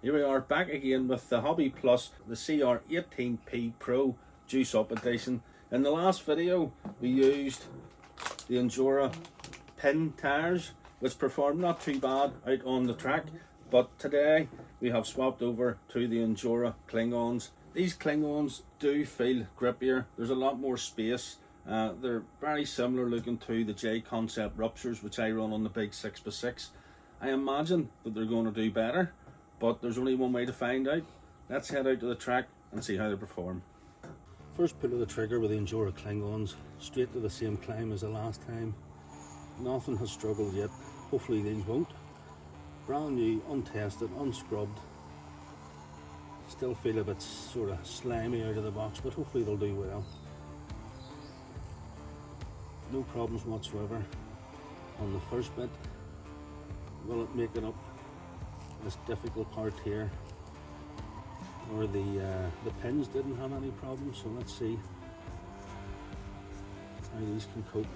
Here we are back again with the Hobby Plus, the CR18P Pro Juice Up Edition. In the last video we used the Injora Pin tyres, which performed not too bad out on the track, but today we have swapped over to the Injora Cling Ons. These Cling Ons do feel grippier, there's a lot more space. They're very similar looking to the J Concept Ruptures, which I run on the big 6x6. I imagine that they're going to do better, but there's only one way to find out. Let's head out to the track and see how they perform. First pull of the trigger with the Injora Cling Ons, straight to the same climb as the last time. Nothing has struggled yet, hopefully these won't. Brand new, untested, unscrubbed. Still feel a bit sort of slimy out of the box, but hopefully they'll do well. No problems whatsoever on the first bit. Will it make it up this difficult part here? Or the pins didn't have any problems, so let's see how these can cope.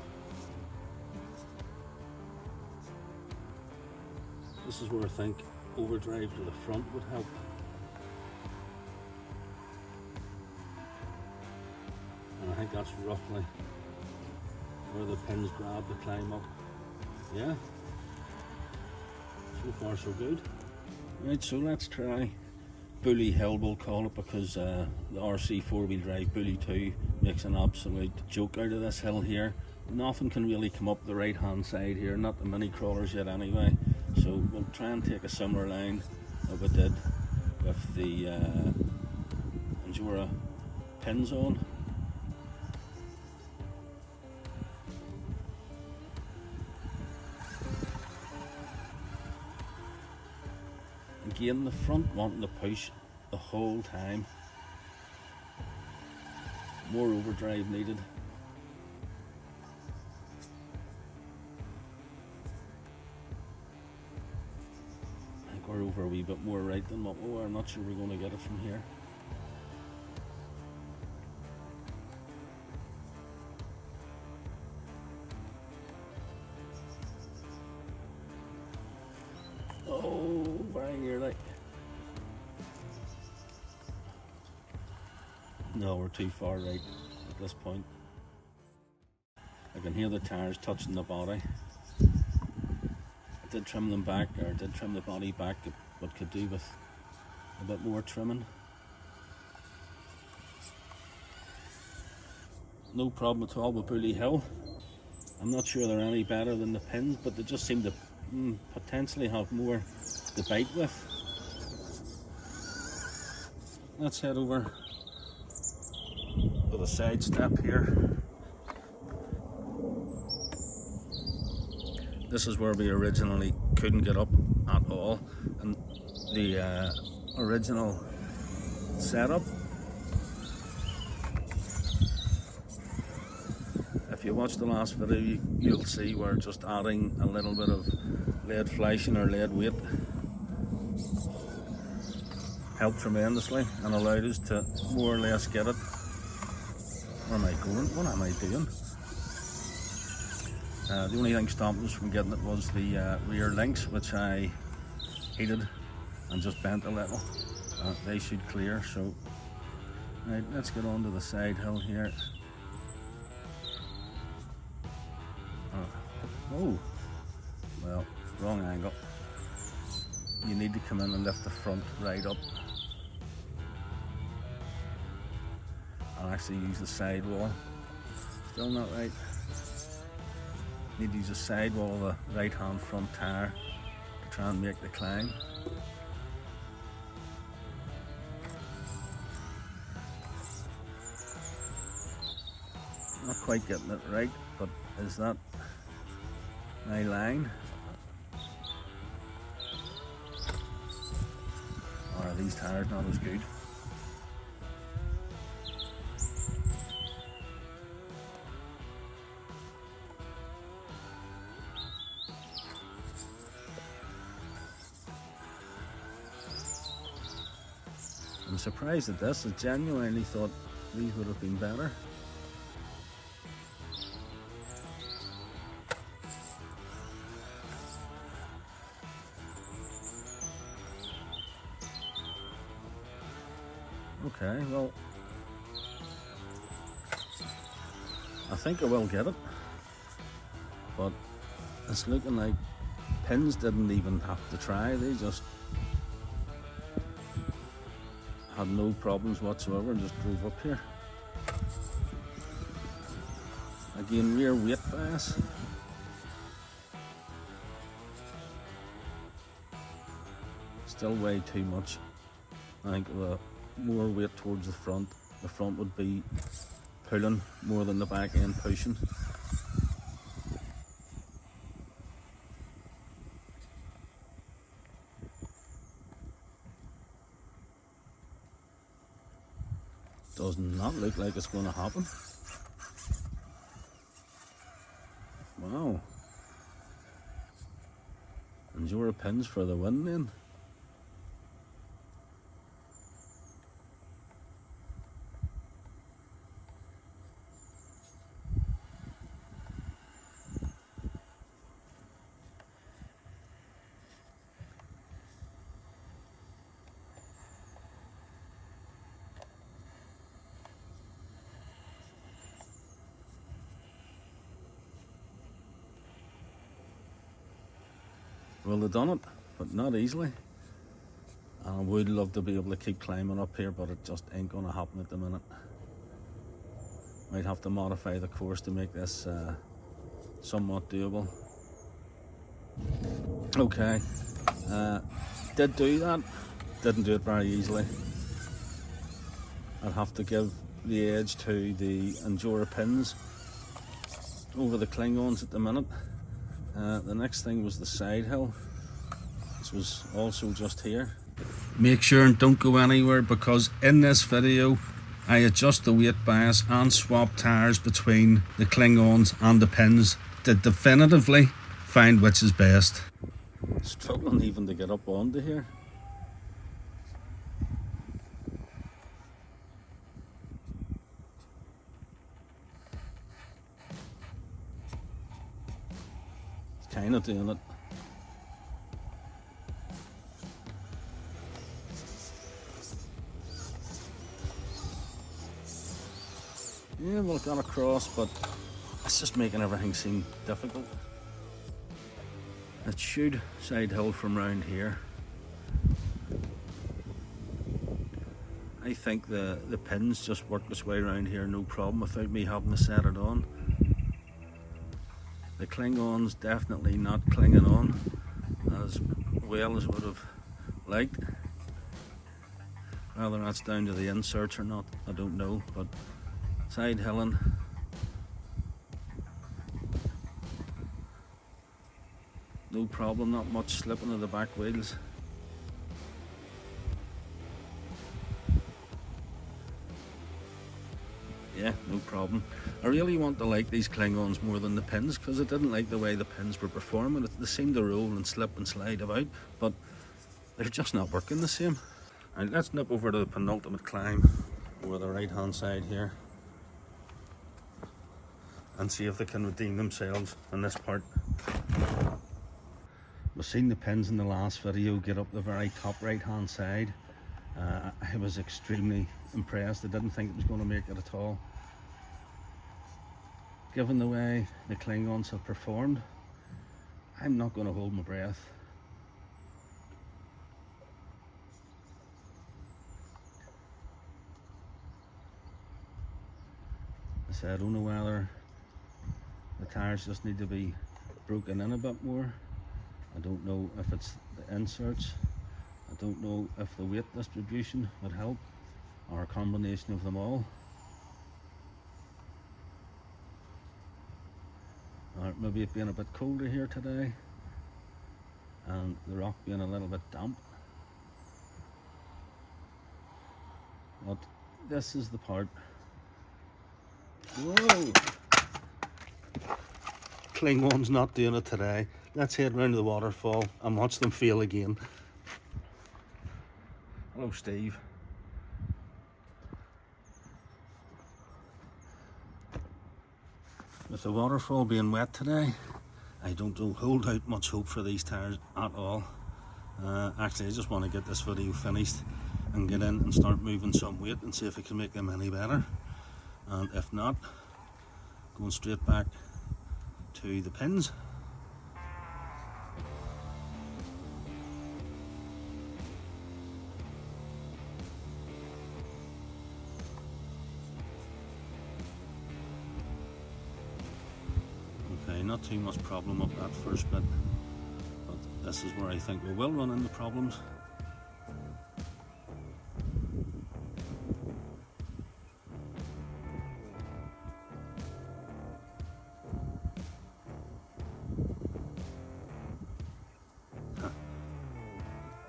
This is where I think overdrive to the front would help. And I think that's roughly where the pins grab to climb up. Yeah, so far so good. Right, so let's try Bully Hill, we'll call it, because the RC 4-wheel drive Bully 2 makes an absolute joke out of this hill here. Nothing can really come up the right hand side here, not the mini crawlers yet anyway. So we'll try and take a similar line that we did with the Injora Pins on. Again, the front wanting to push the whole time. More overdrive needed. I think we're over a wee bit more right than what we were. I'm not sure we're going to get it from here. Oh, very nearly. No, we're too far right at this point. I can hear the tyres touching the body. I did trim them back, or I did trim the body back, but could do with a bit more trimming. No problem at all with Bully Hill. I'm not sure they're any better than the pins, but they just seem to potentially have more to bite with. Let's head over with a side step here. This is where we originally couldn't get up at all, and the original setup, if you watch the last video, you'll see we're just adding a little bit of lead flashing or lead weight. Helped tremendously and allowed us to more or less get it. Where am I going? What am I doing? The only thing stopping us from getting it was the rear links, which I heated and just bent a little. They should clear, so right, let's get on to the side hill here. Oh, well, wrong angle. You need to come in and lift the front right up. I'll actually use the side wall. Still not right. Need to use the side wall of the right hand front tyre to try and make the climb. Not quite getting it right, but is that my line? Or are these tyres not as good? I'm surprised at this. I genuinely thought these would have been better. Okay, well, I think I will get it, but it's looking like Pins didn't even have to try. They just had no problems whatsoever and just drove up here. Again, rear weight bias. Still way too much. I think the more weight towards the front would be pulling more than the back end pushing. Does not look like it's going to happen. Wow. Injora Pins for the win then. Well, they've done it, but not easily. And I would love to be able to keep climbing up here, but it just ain't going to happen at the minute. Might have to modify the course to make this somewhat doable. Okay, did do that, didn't do it very easily. I'd have to give the edge to the Injora Pins over the Klingons at the minute. The next thing was the side hill. This was also just here. Make sure and don't go anywhere, because in this video I adjust the weight bias and swap tyres between the Klingons and the Pins to definitively find which is best. Struggling even to get up onto here. Kind of doing it. Yeah, well, got across, but it's just making everything seem difficult. It should side hill from round here. I think the Pins just worked its way around here no problem without me having to set it on. The Klingons definitely not clinging on as well as would have liked. Whether that's down to the inserts or not, I don't know, but side hilling. No problem, not much slipping of the back wheels. Yeah, no problem. I really want to like these Klingons more than the Pins, because I didn't like the way the Pins were performing. They seemed to roll and slip and slide about, but they're just not working the same. Alright, let's nip over to the penultimate climb over the right hand side here and see if they can redeem themselves in this part. We've seen the Pins in the last video get up the very top right hand side. I was extremely impressed. I didn't think it was going to make it at all. Given the way the Klingons have performed, I'm not going to hold my breath. I don't know whether the tyres just need to be broken in a bit more. I don't know if it's the inserts. I don't know if the weight distribution would help, or a combination of them all. Or maybe it being a bit colder here today and the rock being a little bit damp. But this is the part. Whoa! Klingon's not doing it today. Let's head round to the waterfall and watch them fail again. Hello, Steve. With the waterfall being wet today, I don't hold out much hope for these tyres at all. Actually, I just want to get this video finished and get in and start moving some weight and see if I can make them any better, and if not, going straight back to the pins. Okay, not too much problem up that first bit, but this is where I think we will run into problems.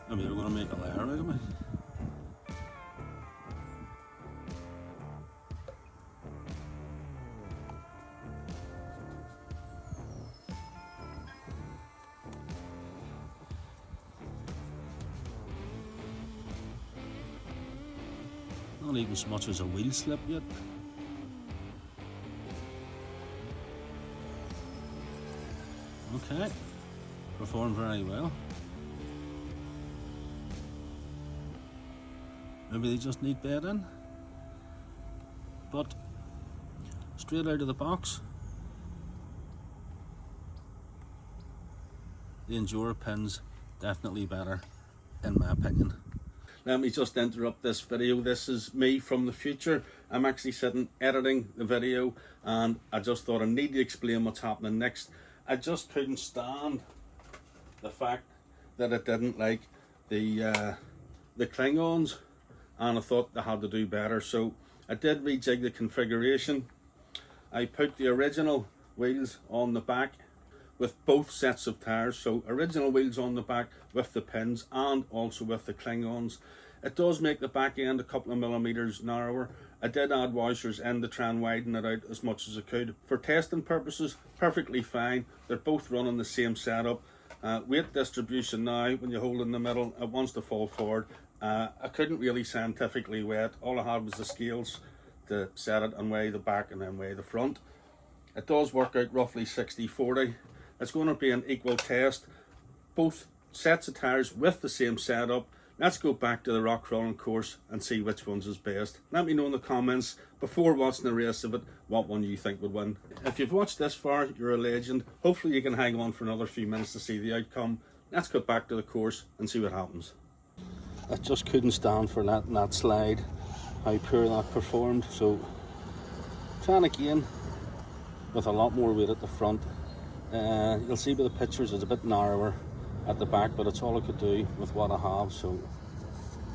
Maybe they're going to make a layer out of me. Not even so much as a wheel slip yet. Okay, performed very well. Maybe they just need bed in, but straight out of the box, the Injora pins definitely better in my opinion. Let me just interrupt this video. This is me from the future. I'm actually sitting editing the video, and I just thought I need to explain what's happening next. I just couldn't stand the fact that I didn't like the Klingons, and I thought they had to do better, so I did rejig the configuration. I put the original wheels on the back with both sets of tyres, so original wheels on the back with the pins and also with the Klingons. It does make the back end a couple of millimeters narrower. I did add washers in to try and widen it out as much as I could. For testing purposes, perfectly fine. They're both running the same setup. Weight distribution now, when you hold in the middle, it wants to fall forward. I couldn't really scientifically weigh it. All I had was the scales to set it and weigh the back and then weigh the front. It does work out roughly 60-40. It's going to be an equal test. Both sets of tyres with the same setup. Let's go back to the rock crawling course and see which one's is best. Let me know in the comments before watching the race of it what one you think would win. If you've watched this far, you're a legend. Hopefully you can hang on for another few minutes to see the outcome. Let's go back to the course and see what happens. I just couldn't stand for letting that slide, how poor that performed, so trying again with a lot more weight at the front. You'll see by the pictures it's a bit narrower at the back, but it's all I could do with what I have, so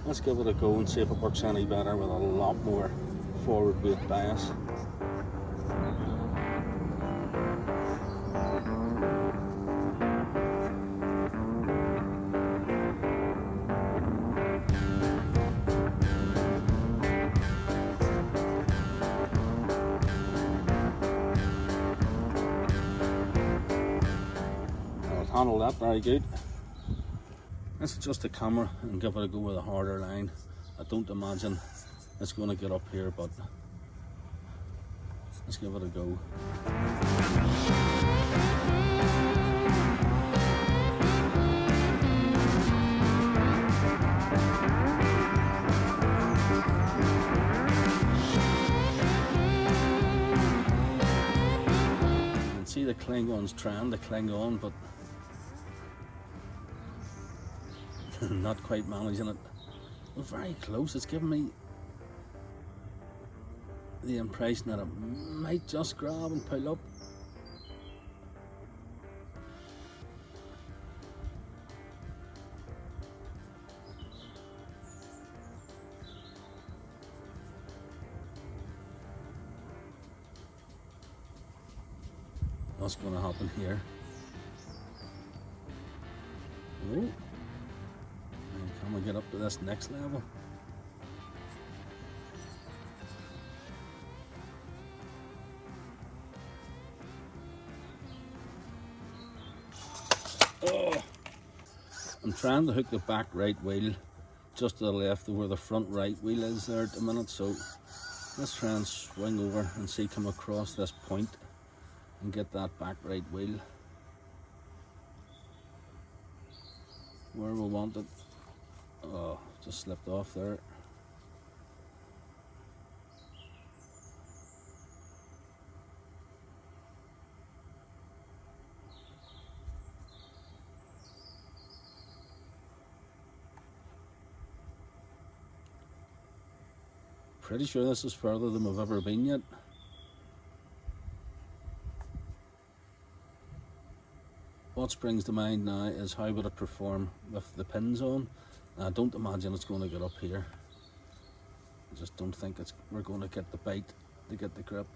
let's give it a go and see if it works any better with a lot more forward weight bias. Handle that very good. Let's adjust the camera and give it a go with a harder line. I don't imagine it's going to get up here, but let's give it a go. You can see the Klingons trying to cling on, but not quite managing it. Well, very close. It's giving me the impression that it might just grab and pull up. What's going to happen here? Oh. Can we get up to this next level? Oh! I'm trying to hook the back right wheel just to the left of where the front right wheel is there at the minute, so let's try and swing over and see, come across this point and get that back right wheel where we want it. Oh, just slipped off there. Pretty sure this is further than we've ever been yet. What springs to mind now is how would it perform with the pins on. I don't imagine it's going to get up here. I just don't think we're going to get the bite to get the grip.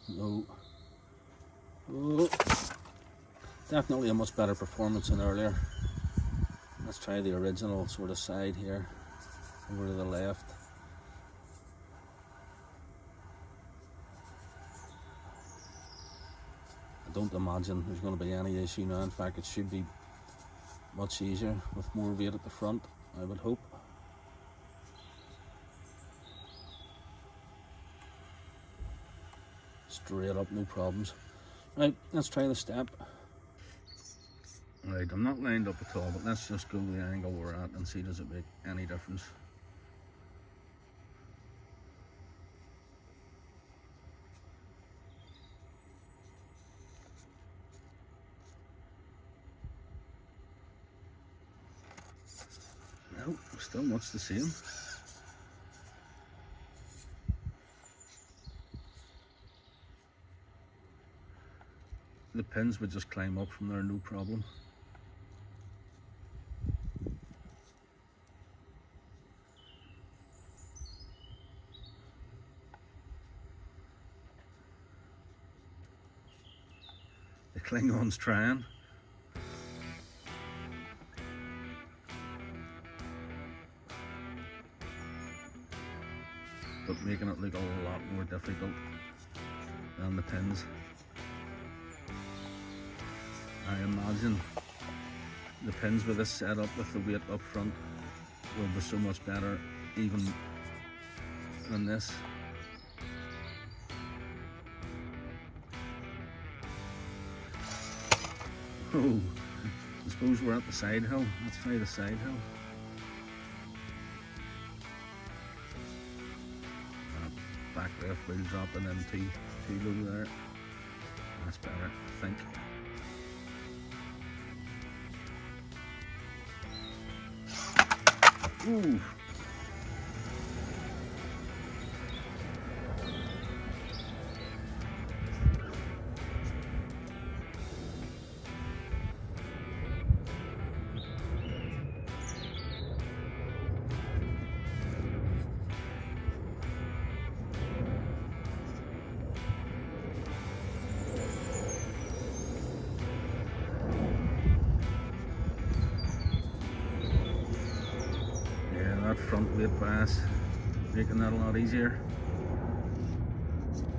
No. Oh. Definitely a much better performance than earlier. Let's try the original sort of side here, over to the left. I don't imagine there's going to be any issue now. In fact, it should be much easier with more weight at the front, I would hope. Straight up, no problems. Right, let's try the step. Right, I'm not lined up at all, but let's just go the angle we're at and see does it make any difference. No, still much the same. The pins would just climb up from there, no problem. The Klingon's trying. But making it look a lot more difficult than the pins. I imagine the pins with this setup with the weight up front will be so much better even than this. Oh, I suppose we're at the side hill. Let's try the side hill. Back left wheel dropping in too low there. That's better, I think. Ooh. That front weight bias, making that a lot easier.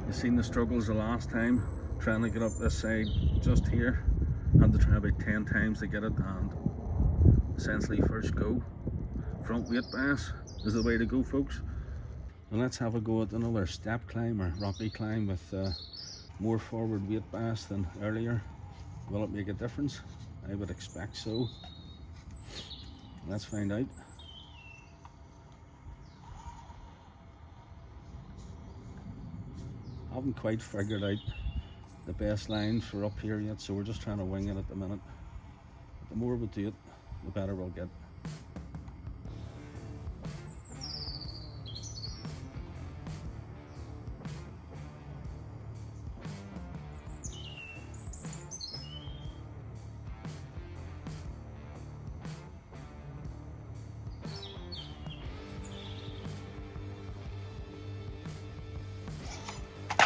You've seen the struggles the last time trying to get up this side just here. Had to try about 10 times to get it, and essentially first go. Front weight bias is the way to go, folks. And let's have a go at another step climb or rocky climb with more forward weight bias than earlier. Will it make a difference? I would expect so. Let's find out. Haven't quite figured out the best line for up here yet, so we're just trying to wing it at the minute. But the more we do it, the better we'll get.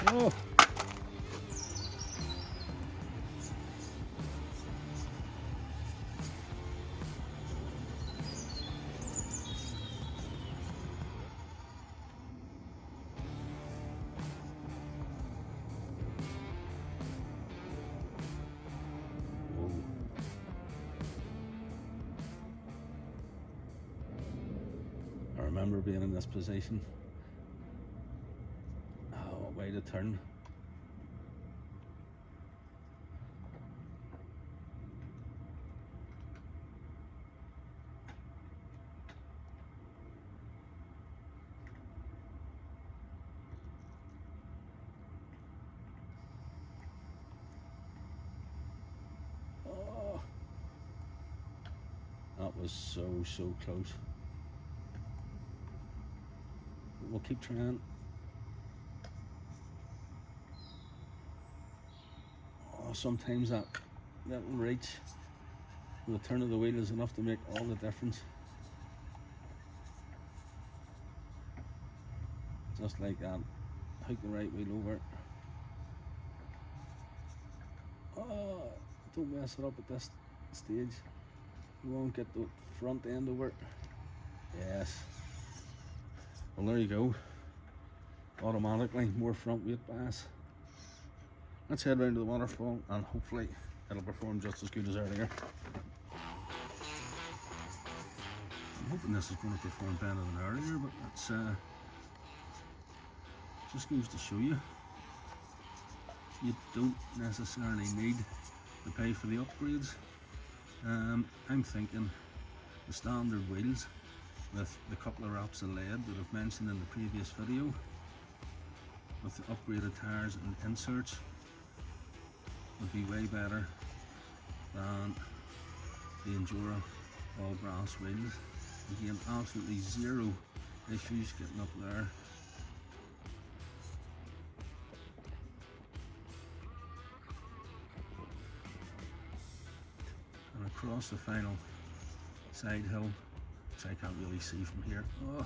Oh. I remember being in this position. Oh, way to turn. That was so close. We'll keep trying. Oh, sometimes that little reach with the turn of the wheel is enough to make all the difference. Just like that. Hook the right wheel over. Oh, don't mess it up at this stage. You won't get the front end over. Yes. Well, there you go. Automatically more front weight bias. Let's head round to the waterfall and hopefully it'll perform just as good as earlier. I'm hoping this is going to perform better than earlier, but that's just goes to show you don't necessarily need to pay for the upgrades. I'm thinking the standard wheels with the couple of wraps of lead that I've mentioned in the previous video, with the upgraded tyres and inserts, would be way better than the Injora all brass wheels. Again, absolutely zero issues getting up there. And across the final side hill, which I can't really see from here. Oh.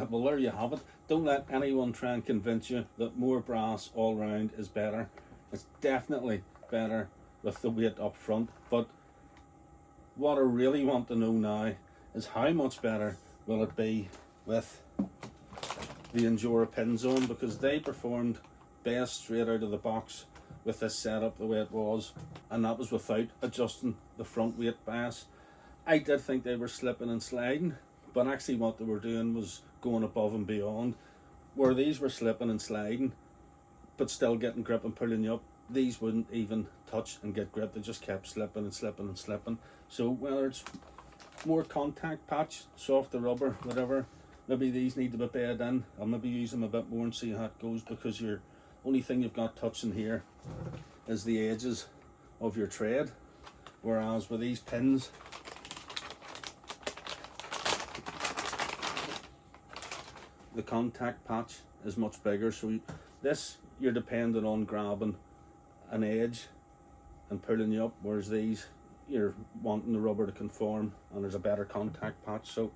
Well, there you have it. Don't let anyone try and convince you that more brass all round is better. It's definitely better with the weight up front, but what I really want to know now is how much better will it be with the Injora Pins on, because they performed best straight out of the box with this setup the way it was, and that was without adjusting the front weight bias. I did think they were slipping and sliding, but actually what they were doing was going above and beyond. Where these were slipping and sliding but still getting grip and pulling you up, these wouldn't even touch and get grip. They just kept slipping and slipping and slipping. So whether it's more contact patch, softer rubber, whatever, maybe these need to be bed in. I'll maybe use them a bit more and see how it goes, because your only thing you've got touching here is the edges of your tread, whereas with these pins, the contact patch is much bigger. So this, you're dependent on grabbing an edge and pulling you up, whereas these, you're wanting the rubber to conform and there's a better contact patch. So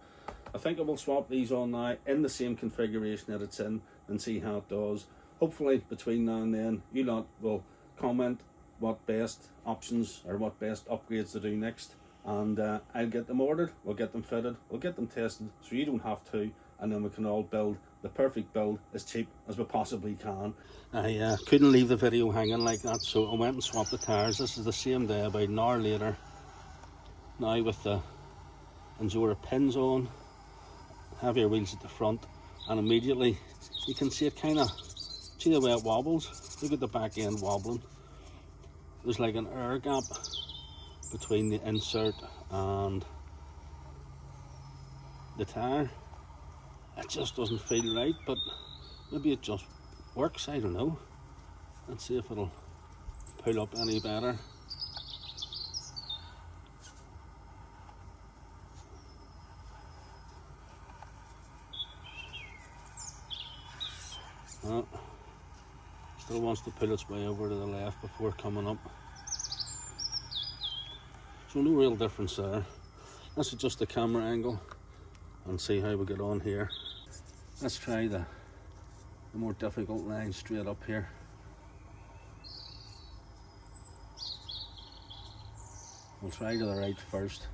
I think I will swap these on now in the same configuration that it's in and see how it does. Hopefully between now and then you lot will comment what best options or what best upgrades to do next, and I'll get them ordered, we'll get them fitted, we'll get them tested so you don't have to, and then we can all build the perfect build as cheap as we possibly can. I couldn't leave the video hanging like that, so I went and swapped the tyres. This is the same day, about an hour later, now with the Injora Pins on, heavier wheels at the front, and immediately you can see it kind of, see the way it wobbles. Look at the back end wobbling. There's like an air gap between the insert and the tyre. It just doesn't feel right, but maybe it just works, I don't know. Let's see if it'll pull up any better. Oh, still wants to pull its way over to the left before coming up. So no real difference there. Let's adjust the camera angle and see how we get on here. Let's try the more difficult line straight up here. We'll try to the right first.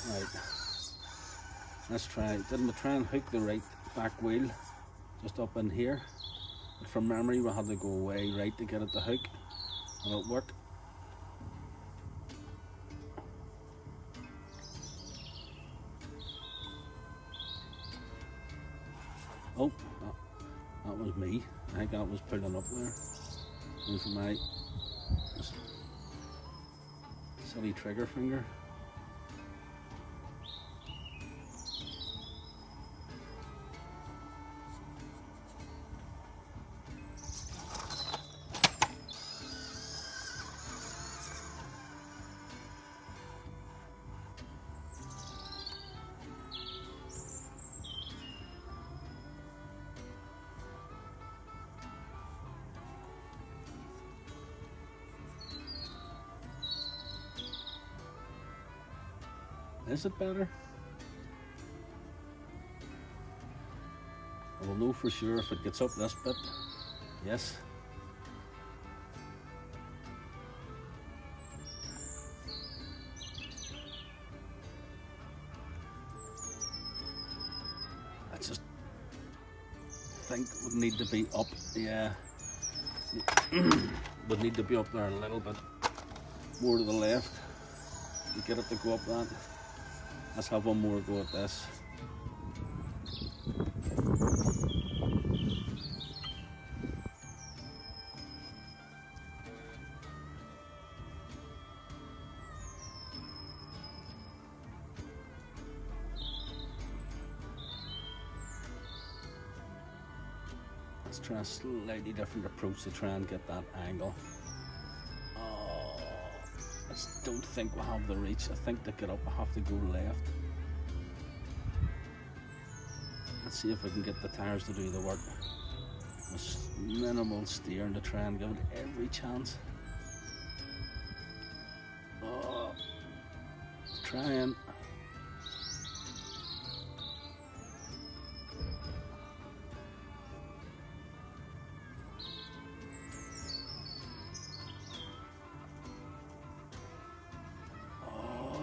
Right, let's try. Didn't we try and hook the right back wheel just up in here. But from memory we had to go away right to get it to hook, and it worked. Oh, that was me. I think that was pulling up there. With my silly trigger finger. Is it better? I will know for sure if it gets up this bit. Yes. I just think it would need to be up, yeah. Would need to be up there a little bit more to the left to get it to go up that. Let's have one more go at this. Let's try a slightly different approach to try and get that angle. I don't think we'll have the reach. I think to get up I have to go left. Let's see if I can get the tyres to do the work. With minimal steering to try and give it every chance. Oh, trying.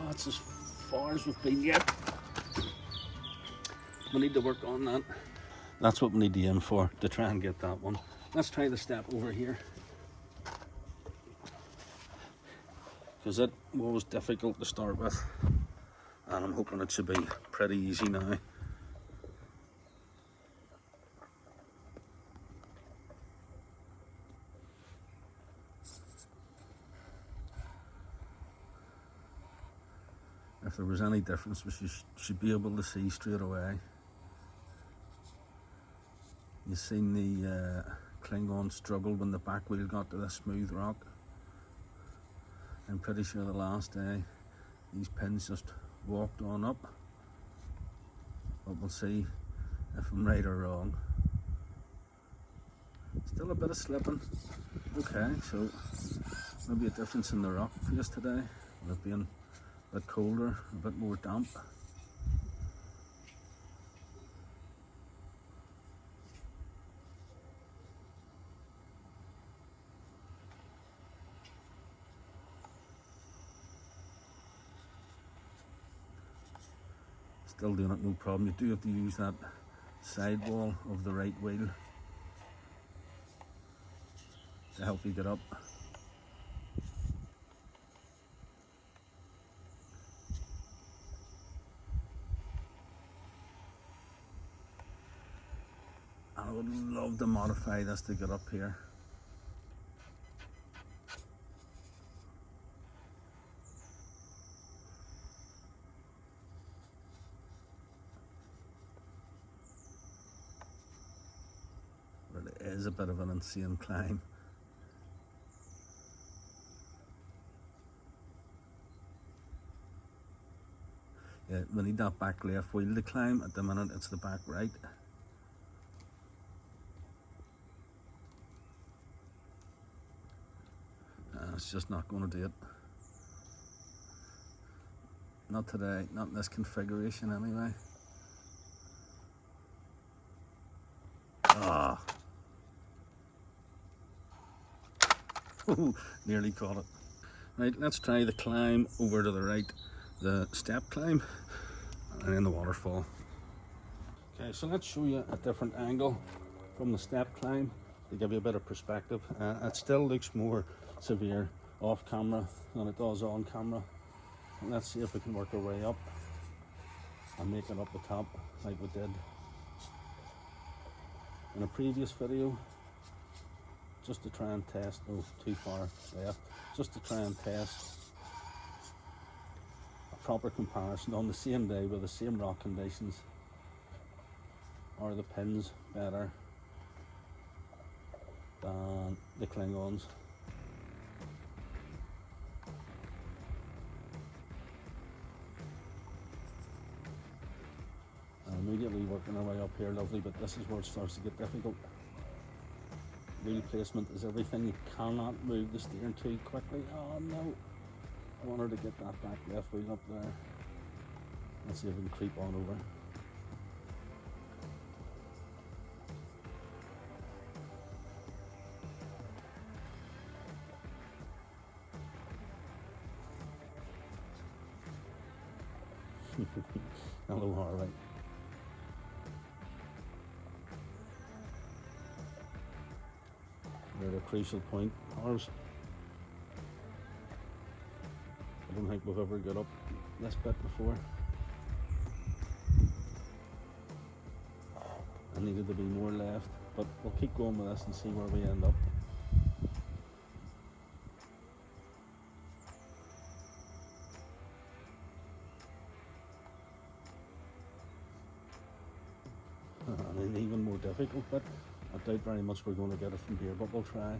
That's as far as we've been yet. We need to work on that. That's what we need to aim for, to try and get that one. Let's try the step over here. Because it was difficult to start with. And I'm hoping it should be pretty easy now. If there was any difference, we should be able to see straight away. You've seen the Clingon struggle when the back wheel got to the smooth rock. I'm pretty sure the last day these pins just walked on up. But we'll see if I'm right or wrong. Still a bit of slipping. Okay, so maybe a difference in the rock face today. With it being a bit colder, a bit more damp. Still doing it no problem. You do have to use that sidewall of the right wheel to help you get up. I would love to modify this to get up here. But it is a bit of an insane climb. Yeah, we need that back left wheel to climb. At the minute it's the back right. It's just not going to do it. Not today, not in this configuration anyway. Ah. Nearly caught it. Right, let's try the climb over to the right. The step climb and then the waterfall. Okay, so let's show you a different angle from the step climb to give you a bit of perspective. It still looks more severe off camera than it does on camera. And let's see if we can work our way up and make it up the top like we did in a previous video, just to try and test, oh, too far left, just to try and test a proper comparison on the same day with the same rock conditions. Are the pins better than the Klingons? Immediately working our way up here, lovely, but this is where it starts to get difficult. Wheel placement is everything. You cannot move the steering too quickly. Oh no, I want her to get that back left wheel up there. Let's see if we can creep on over. Hello, Harvey. We're at a crucial point, ours. I don't think we've ever got up this bit before. I needed to be more left, but we'll keep going with this and see where we end up. And an even more difficult bit. I doubt very much we're going to get it from here, but we'll try.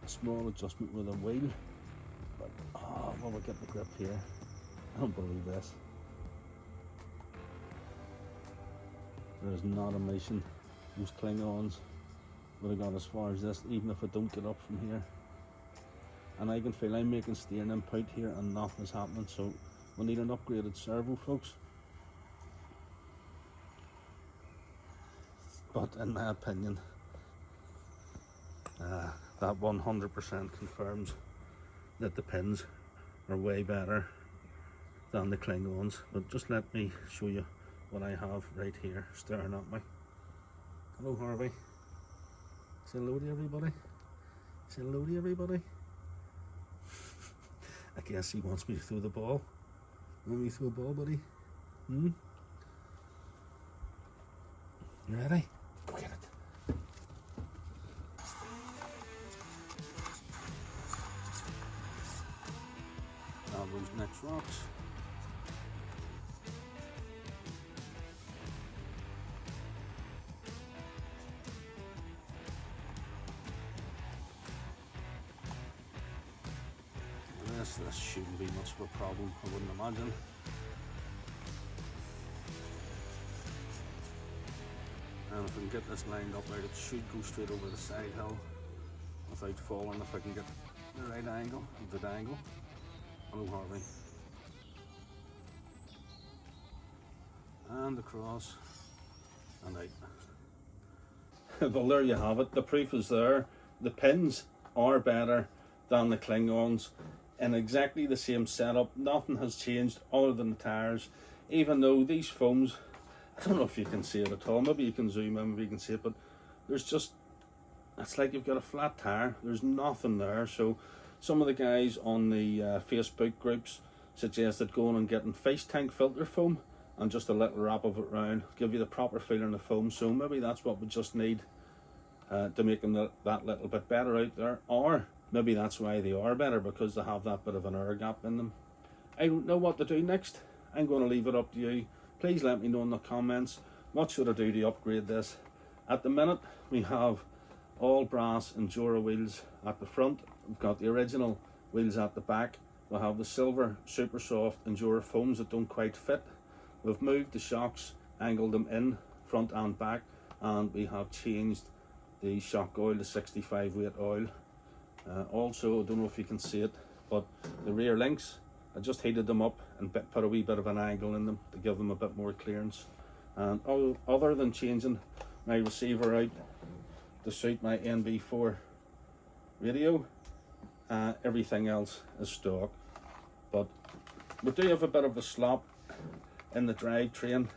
A small adjustment with a wheel, but oh, will we get the grip here? I don't believe this. There is not a mission. Most Klingons would have got as far as this, even if I don't get up from here. And I can feel I'm making steering input here and nothing is happening, so we need an upgraded servo, folks. But in my opinion, that 100% confirms that the pins are way better than the Klingons. But just let me show you what I have right here staring at me. Hello, Harvey. Say hello to everybody. Say hello to everybody. I guess he wants me to throw the ball. Want me to throw a ball, buddy? You ready? Go get it. Now those next rocks. This shouldn't be much of a problem, I wouldn't imagine. And if we can get this lined up right, it should go straight over the side hill without falling if I can get the right angle, the angle. Hello, Harvey. And across and out. Well, there you have it. The proof is there. The pins are better than the Klingons. In exactly the same setup, nothing has changed other than the tyres. Even though these foams, I don't know if you can see it at all, maybe you can zoom in, maybe you can see it, but there's just, it's like you've got a flat tyre, there's nothing there. So some of the guys on the Facebook groups suggested going and getting face tank filter foam and just a little wrap of it round, give you the proper feeling of foam. So maybe that's what we just need to make them that little bit better out there. Or maybe that's why they are better, because they have that bit of an air gap in them. I don't know what to do next. I'm going to leave it up to you. Please let me know in the comments, what should I do to upgrade this? At the minute, we have all brass Injora wheels at the front. We've got the original wheels at the back. We have the silver super soft Injora foams that don't quite fit. We've moved the shocks, angled them in front and back, and we have changed the shock oil to 65 weight oil. Also, I don't know if you can see it, but the rear links, I just heated them up and put a wee bit of an angle in them to give them a bit more clearance. And other than changing my receiver out, to suit my NB4 radio. Everything else is stock, but we do have a bit of a slop in the drivetrain,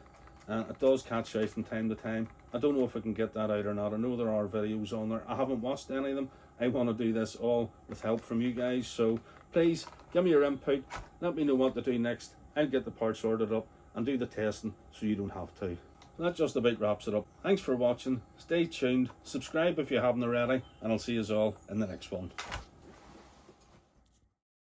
and it does catch out from time to time. I don't know if I can get that out or not. I know there are videos on there. I haven't watched any of them. I want to do this all with help from you guys, so please give me your input. Let me know what to do next. I'll get the parts ordered up and do the testing so you don't have to. So that just about wraps it up. Thanks for watching. Stay tuned. Subscribe if you haven't already, and I'll see you all in the next one.